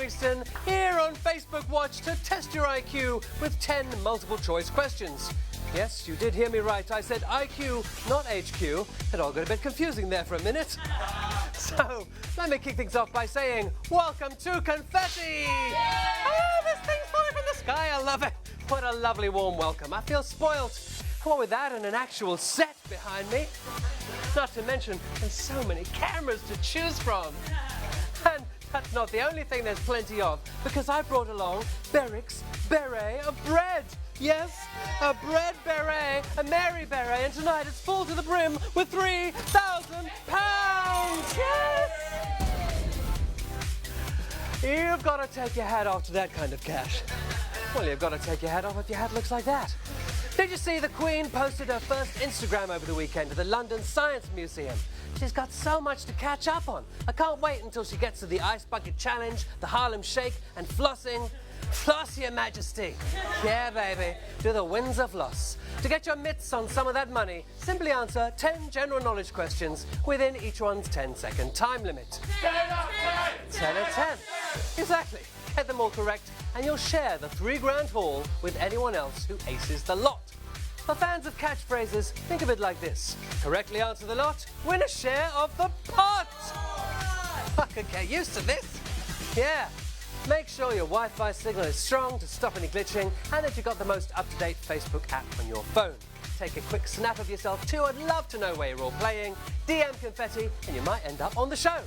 Livingstone, here on Facebook Watch to test your IQ with 10 multiple choice questions. Yes, you did hear me right. I said IQ, not HQ. It all got a bit confusing there for a minute. So, let me kick things off by saying, welcome to Confetti! Oh, this thing's falling from the sky. I love it. What a lovely warm welcome. I feel spoiled. What with that and an actual set behind me. Not to mention, there's so many cameras to choose from. And that's not the only thing there's plenty of, because I brought along Beric's Beret of Bread. Yes, a bread beret, a Mary beret, and tonight it's full to the brim with £3,000. Yes! You've got to take your hat off to that kind of cash. Well, you've got to take your hat off if your hat looks like that. Did you see the Queen posted her first Instagram over the weekend to the London Science Museum? She's got so much to catch up on. I can't wait until she gets to the Ice Bucket Challenge, the Harlem Shake, and flossing. Floss, Your Majesty. Yeah, baby. Do the Windsor floss. To get your mitts on some of that money, simply answer 10 general knowledge questions within each one's 10-second time limit. 10 out of 10! 10 out of 10. Exactly. Get them all correct, and you'll share the £3,000 haul with anyone else who aces the lot. For fans of catchphrases, think of it like this. Correctly answer the lot, win a share of the pot! I could get used to this. Yeah. Make sure your Wi-Fi signal is strong to stop any glitching, and that you've got the most up-to-date Facebook app on your phone. Take a quick snap of yourself too. I'd love to know where you're all playing. DM Confetti, and you might end up on the show.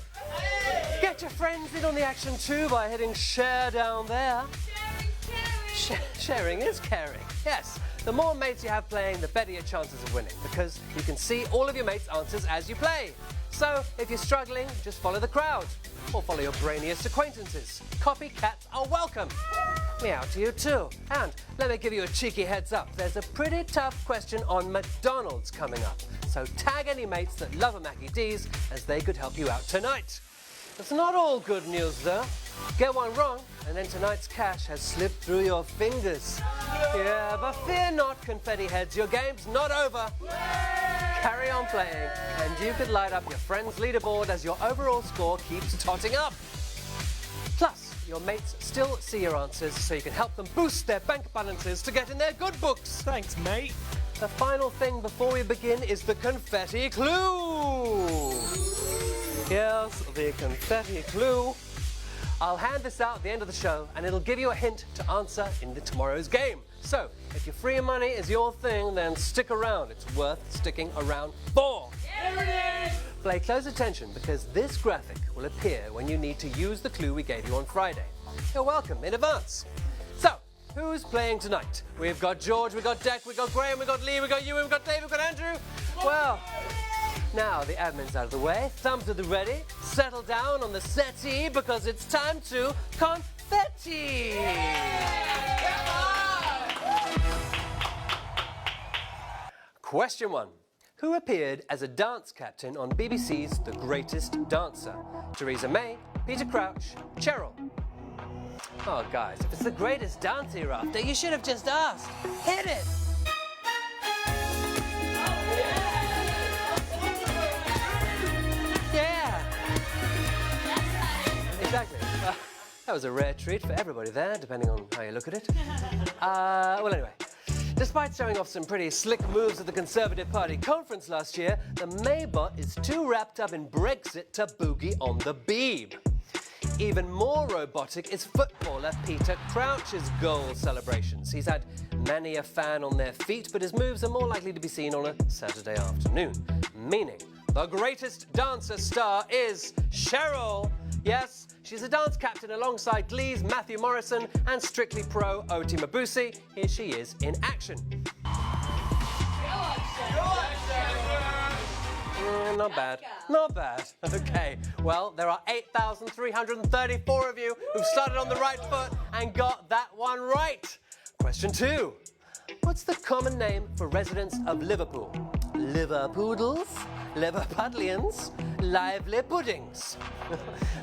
Get your friends in on the action too by hitting share down there. Sharing is caring. Yes. The more mates you have playing, the better your chances of winning, because you can see all of your mates' answers as you play. So, if you're struggling, just follow the crowd, or follow your brainiest acquaintances. Copycats are welcome. Meow to you too. And let me give you a cheeky heads up. There's a pretty tough question on McDonald's coming up. So tag any mates that love a Mackie D's, as they could help you out tonight. It's not all good news though. Get one wrong, and then tonight's cash has slipped through your fingers. Yeah, but fear not, confetti heads. Your game's not over. Carry on playing, and you could light up your friend's leaderboard as your overall score keeps totting up. Plus, your mates still see your answers, so you can help them boost their bank balances to get in their good books. Thanks, mate. The final thing before we begin is the Confetti Clue. Yes, the Confetti Clue. I'll hand this out at the end of the show, and it'll give you a hint to answer in tomorrow's game. So, if your free money is your thing, then stick around. It's worth sticking around for. Here it is! Pay close attention, because this graphic will appear when you need to use the clue we gave you on Friday. You're welcome in advance. So, who's playing tonight? We've got George, we've got Deck, we've got Graham, we've got Lee, we've got you, we've got Dave, we've got Andrew. Well, now the admin's out of the way, thumbs to the ready, settle down on the settee, because it's time to confetti! Question 1. Who appeared as a dance captain on BBC's The Greatest Dancer? Theresa May, Peter Crouch, Cheryl. Oh, guys, if it's The Greatest Dancer you're after, you should have just asked. Hit it! Yeah! Exactly. That was a rare treat for everybody there, depending on how you look at it. Well, anyway. Despite showing off some pretty slick moves at the Conservative Party conference last year, the Maybot is too wrapped up in Brexit to boogie on the Beeb. Even more robotic is footballer Peter Crouch's goal celebrations. He's had many a fan on their feet, but his moves are more likely to be seen on a Saturday afternoon. Meaning, the greatest dancer star is Cheryl. Yes, she's a dance captain alongside Glee's Matthew Morrison and Strictly Pro Oti Mabuse. Here she is in action. Not bad. Not bad. Okay, well, there are 8,334 of you who've started on the right foot and got that one right. Question 2. What's the common name for residents of Liverpool? Liverpoodles, Liverpudlians, lively puddings.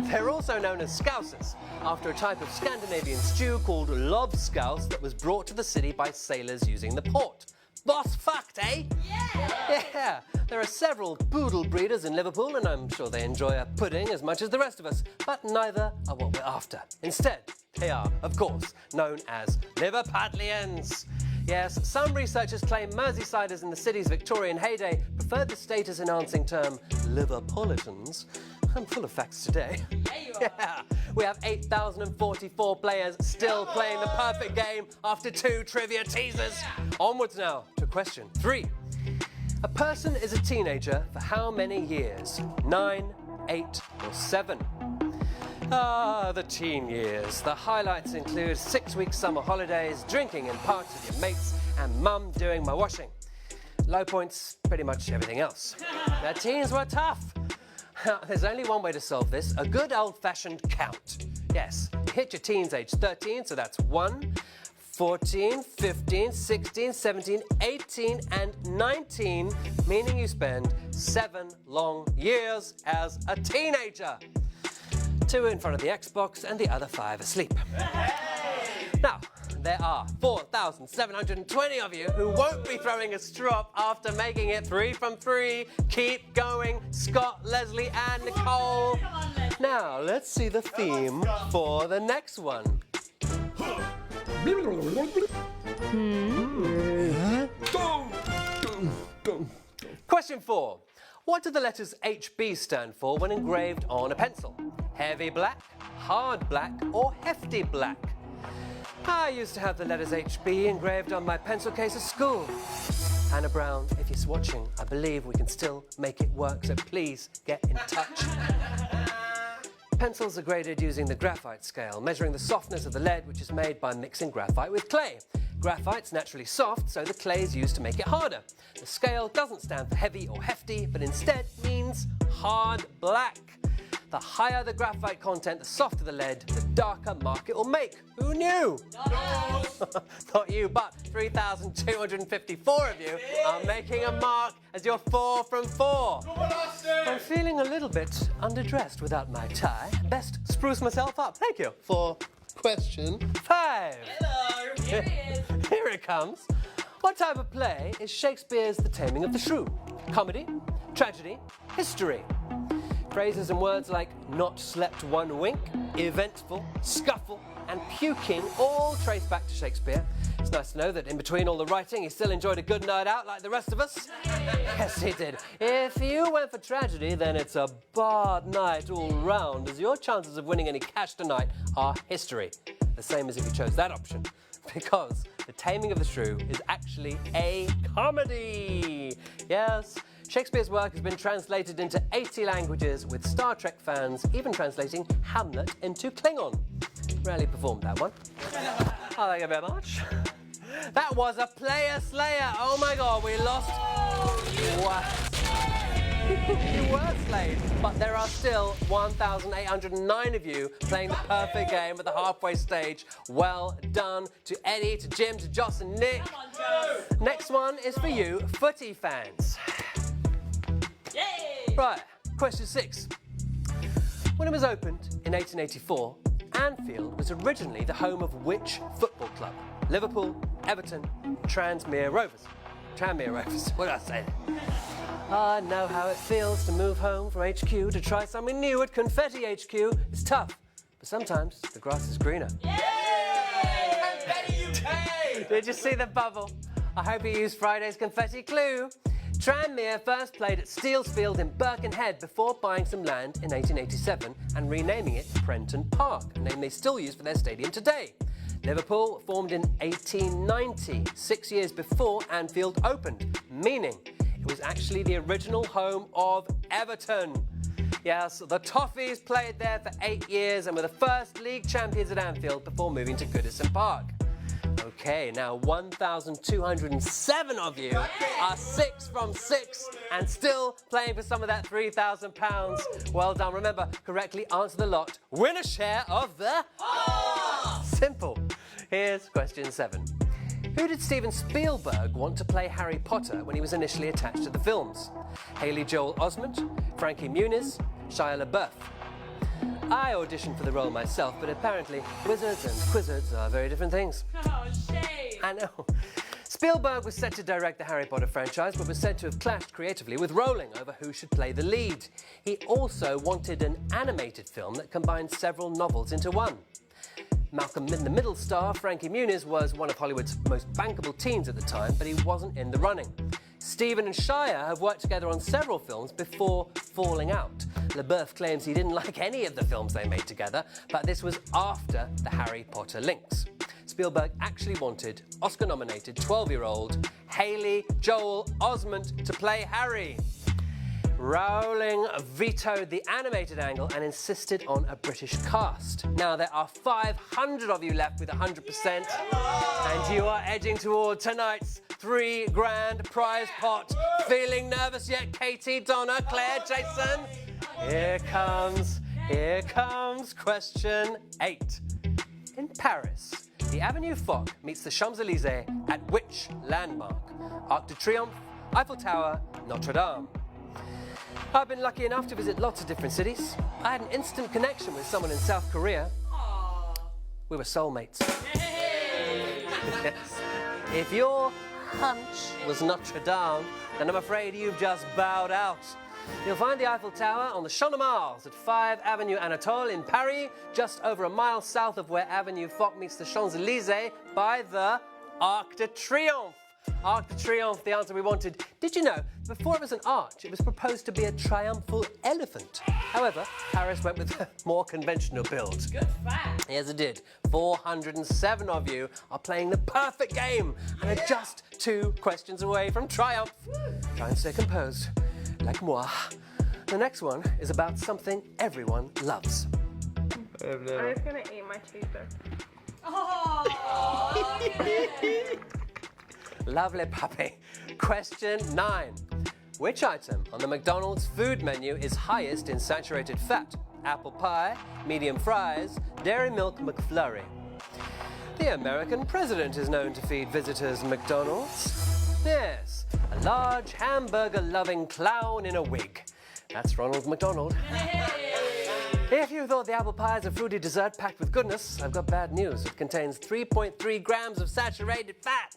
They're also known as scousers, after a type of Scandinavian stew called lobscouse that was brought to the city by sailors using the port. boss fucked, eh? Yeah, there are several poodle breeders in Liverpool and I'm sure they enjoy a pudding as much as the rest of us, but neither are what we're after. Instead, they are, of course, known as Liverpudlians. Yes, some researchers claim Merseysiders in the city's Victorian heyday preferred the status-enhancing term Liverpolitans. I'm full of facts today. Yeah, you are. Yeah, we have 8,044 players still playing the perfect game after 2 trivia teasers. Onwards now to question 3. A person is a teenager for how many years? 9, 8 or 7? Ah, the teen years. The highlights include 6-week summer holidays, drinking in parks with your mates, and mum doing my washing. Low points, pretty much everything else. The teens were tough. There's only one way to solve this, a good old-fashioned count. Yes, you hit your teens age 13, so that's 1, 14, 15, 16, 17, 18 and 19, meaning you spend 7 long years as a teenager. 2 in front of the Xbox and the other 5 asleep. Now, there are 4,720 of you who won't be throwing a strop after making it 3 from 3. Keep going, Scott, Leslie and Nicole. Come on, Leslie. Now, let's see the theme for the next one. Question 4. What do the letters HB stand for when engraved on a pencil? Heavy black, hard black, or hefty black? I used to have the letters HB engraved on my pencil case at school. Hannah Brown, if you're watching, I believe we can still make it work, so please get in touch. Pencils are graded using the graphite scale, measuring the softness of the lead, which is made by mixing graphite with clay. Graphite's naturally soft, so the clay is used to make it harder. The scale doesn't stand for heavy or hefty, but instead means hard black. The higher the graphite content, the softer the lead, the darker mark it will make. Who knew? Not you, but 3,254 of you are making a mark as you're 4 from 4. I'm feeling a little bit underdressed without my tie. Best spruce myself up. Thank you. For question 5. Hello, here he is. Here it comes. What type of play is Shakespeare's The Taming of the Shrew? Comedy, tragedy, history? Phrases and words like not slept one wink, eventful, scuffle, and puking all trace back to Shakespeare. It's nice to know that in between all the writing, he still enjoyed a good night out like the rest of us. Yes, he did. If you went for tragedy, then it's a barred night all round, as your chances of winning any cash tonight are history. The same as if you chose that option. Because The Taming of the Shrew is actually a comedy. Yes, Shakespeare's work has been translated into 80 languages, with Star Trek fans even translating Hamlet into Klingon. Rarely performed that one. Oh, thank you very much. That was a player slayer. Oh my God, we lost. Wow. You were slayed, but there are still 1,809 of you playing the perfect game at the halfway stage. Well done to Eddie, to Jim, to Joss and Nick. Come on, Joe. Next one is for you footy fans. Yay! Right, question 6. When it was opened in 1884, Anfield was originally the home of which football club? Liverpool, Everton, Tranmere Rovers. Tranmere Rovers, what did I say? I know how it feels to move home from HQ to try something new at Confetti HQ. It's tough, but sometimes the grass is greener. Confetti UK! Did you see the bubble? I hope you used Friday's Confetti Clue. Tranmere first played at Steelsfield in Birkenhead before buying some land in 1887 and renaming it Prenton Park, a name they still use for their stadium today. Liverpool formed in 1890, 6 years before Anfield opened, meaning it was actually the original home of Everton. Yes, the Toffees played there for 8 years and were the first league champions at Anfield before moving to Goodison Park. Okay, now 1,207 of you are 6 from 6 and still playing for some of that £3,000. Well done. Remember, correctly answer the lot. Win a share of the... Simple. Here's question 7. Who did Steven Spielberg want to play Harry Potter when he was initially attached to the films? Haley Joel Osment, Frankie Muniz, Shia LaBeouf? I auditioned for the role myself, but apparently wizards and quizzards are very different things. Oh, shame. I know. Spielberg was set to direct the Harry Potter franchise, but was said to have clashed creatively with Rowling over who should play the lead. He also wanted an animated film that combined several novels into one. Malcolm in the Middle star Frankie Muniz was one of Hollywood's most bankable teens at the time, but he wasn't in the running. Stephen and Shia have worked together on several films before falling out. LaBeouf claims he didn't like any of the films they made together, but this was after the Harry Potter links. Spielberg actually wanted Oscar-nominated 12-year-old Haley Joel Osment to play Harry. Rowling vetoed the animated angle and insisted on a British cast. Now there are 500 of you left with 100%, and you are edging toward tonight's £3 grand prize pot. Feeling nervous yet, Katie, Donna, Claire, Jason? Here comes question 8. In Paris, the Avenue Foch meets the Champs-Élysées at which landmark? Arc de Triomphe, Eiffel Tower, Notre Dame. I've been lucky enough to visit lots of different cities. I had an instant connection with someone in South Korea. Aww. We were soulmates. Hey. Yes. If your hunch was Notre Dame, then I'm afraid you've just bowed out. You'll find the Eiffel Tower on the Champ de Mars at 5 Avenue Anatole in Paris, just over a mile south of where Avenue Foch meets the Champs-Élysées by the Arc de Triomphe. Arc de Triomphe, the answer we wanted. Did you know, before it was an arch, it was proposed to be a triumphal elephant. However, Paris went with a more conventional build. Good fact. Yes, it did. 407 of you are playing the perfect game and are just 2 questions away from triumph. Try and stay composed, like moi. The next one is about something everyone loves. I'm just gonna eat my cheeseburger. Oh, Lovely puppy. Question 9. Which item on the McDonald's food menu is highest in saturated fat? Apple pie, medium fries, Dairy Milk McFlurry. The American president is known to feed visitors McDonald's. Yes, a large hamburger-loving clown in a wig. That's Ronald McDonald. If you thought the apple pie is a fruity dessert packed with goodness, I've got bad news. It contains 3.3 grams of saturated fat.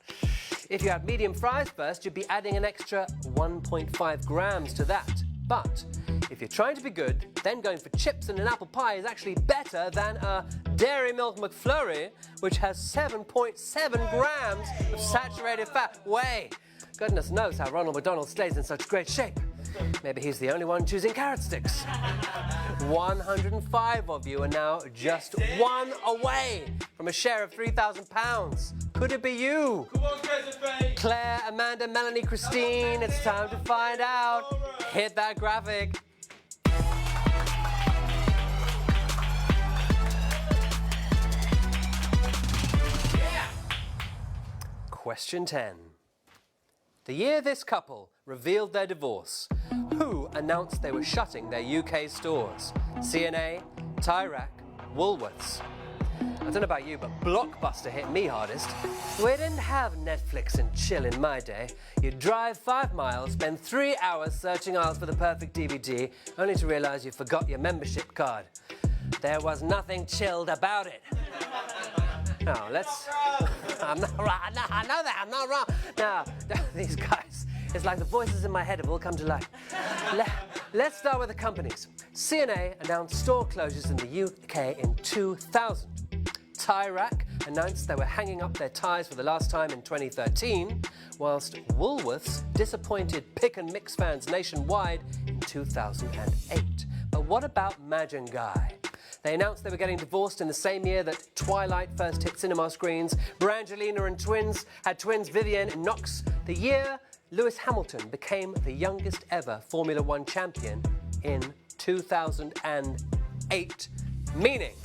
If you have medium fries first, you'd be adding an extra 1.5 grams to that. But if you're trying to be good, then going for chips and an apple pie is actually better than a Dairy Milk McFlurry, which has 7.7 grams of saturated fat. Way! Goodness knows how Ronald McDonald stays in such great shape. Maybe he's the only one choosing carrot sticks. 105 of you are now just 1 away from a share of £3,000. Could it be you? Come on, Josephine. Claire, Amanda, Melanie, Christine, it's time to find out. Hit that graphic. Yeah. Question 10. The year this couple revealed their divorce, who announced they were shutting their UK stores? C&A, Tyrac, Woolworths. I don't know about you, but Blockbuster hit me hardest. We didn't have Netflix and chill in my day. You'd drive 5 miles, spend 3 hours searching aisles for the perfect DVD, only to realise you forgot your membership card. There was nothing chilled about it. Now, let's... I'm not right. No, I know that. I'm not wrong. Now, these guys, it's like the voices in my head have all come to life. Let's start with the companies. C&A announced store closures in the UK in 2000. Tyrac announced they were hanging up their ties for the last time in 2013, whilst Woolworths disappointed pick and mix fans nationwide in 2008. But what about Madge and Guy? They announced they were getting divorced in the same year that Twilight first hit cinema screens. Brangelina and twins had twins Vivienne and Knox. The year Lewis Hamilton became the youngest ever Formula One champion in 2008. Meaning,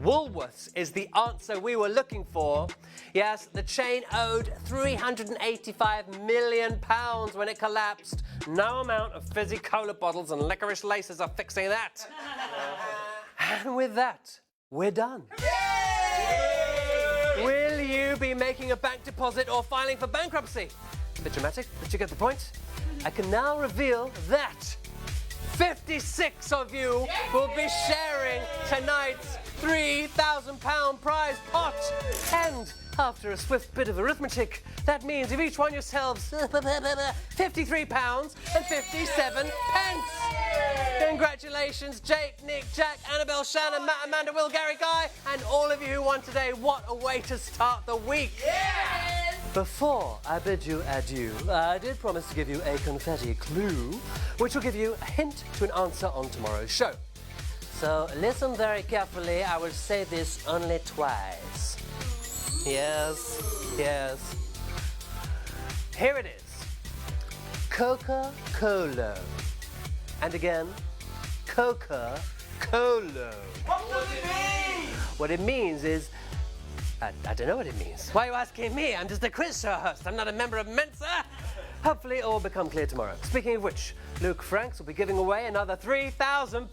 Woolworths is the answer we were looking for. Yes, the chain owed £385 million when it collapsed. No amount of fizzy cola bottles and licorice laces are fixing that. And with that, we're done. Yay! Will you be making a bank deposit or filing for bankruptcy? A bit dramatic, but you get the point. I can now reveal that 56 of you will be sharing tonight's £3,000 prize pot. And after a swift bit of arithmetic, that means you've each won yourselves £53.57. Congratulations, Jake, Nick, Jack, Annabelle, Shannon, Matt, Amanda, Will, Gary, Guy, and all of you who won today. What a way to start the week. Yes. Before I bid you adieu, I did promise to give you a confetti clue, which will give you a hint to an answer on tomorrow's show. So listen very carefully. I will say this only twice. Yes, yes. Here it is. Coca-Cola. And again, Coca-Cola. What does it mean? What it means is, I don't know what it means. Why are you asking me? I'm just a quiz show host. I'm not a member of Mensa. Hopefully it will become clear tomorrow. Speaking of which, Luke Franks will be giving away another £3,000.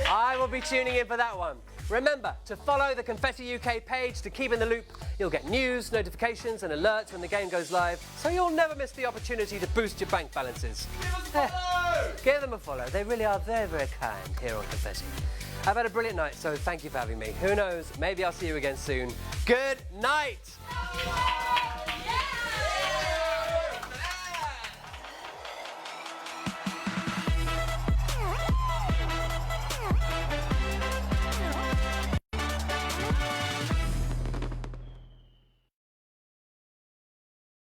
I will be tuning in for that one. Remember to follow the Confetti UK page to keep in the loop. You'll get news, notifications and alerts when the game goes live, so you'll never miss the opportunity to boost your bank balances. Give us a follow! Give them a follow. They really are very, very kind here on Confetti. I've had a brilliant night, so thank you for having me. Who knows, maybe I'll see you again soon. Good night!